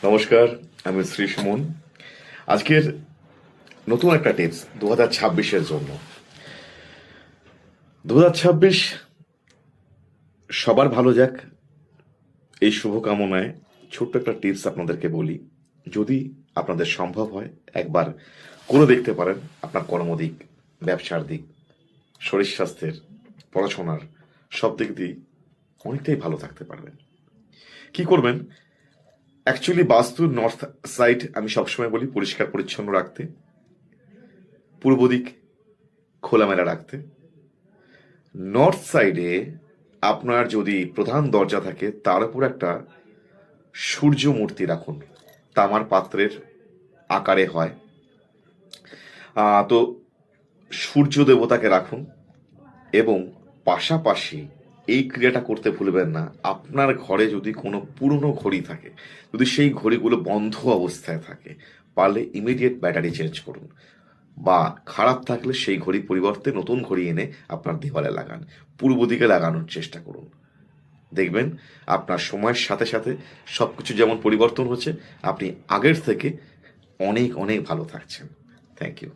নমস্কার, আমি শ্রী সুমন। আজকের নতুন একটা টিপস 2026-এর জন্য। 2026 সবার ভালো যাক, এই শুভকামনায় ছোট্ট একটা টিপস আপনাদেরকে বলি। যদি আপনাদের সম্ভব হয় একবার করে দেখতে পারেন, আপনার কর্মদিক, ব্যবসার দিক, শরীর স্বাস্থ্যের, পড়াশোনার সব দিক দিয়ে অনেকটাই ভালো থাকতে পারবেন। কি করবেন? অ্যাকচুয়ালি বাস্তুর নর্থ সাইড আমি সবসময় বলি পরিষ্কার পরিচ্ছন্ন রাখতে, পূর্ব দিক খোলামেলা রাখতে। নর্থ সাইডে আপনার যদি প্রধান দরজা থাকে তার উপর একটা সূর্য মূর্তি রাখুন, তামার পাত্রের আকারে হয়। তো সূর্য দেবতাকে রাখুন এবং পাশাপাশি এই ক্রিয়াটা করতে ভুলবেন না। আপনার ঘরে যদি কোনো পুরনো ঘড়ি থাকে, যদি সেই ঘড়িগুলো বন্ধ অবস্থায় থাকে, পারলে ইমিডিয়েট ব্যাটারি চেঞ্জ করুন, বা খারাপ থাকলে সেই ঘড়ি পরিবর্তে নতুন ঘড়ি এনে আপনার দেওয়ালে লাগান, পূর্ব দিকে লাগানোর চেষ্টা করুন। দেখবেন আপনার সময়ের সাথে সাথে সব কিছু যেমন পরিবর্তন হচ্ছে, আপনি আগের থেকে অনেক অনেক ভালো থাকছেন। Thank you.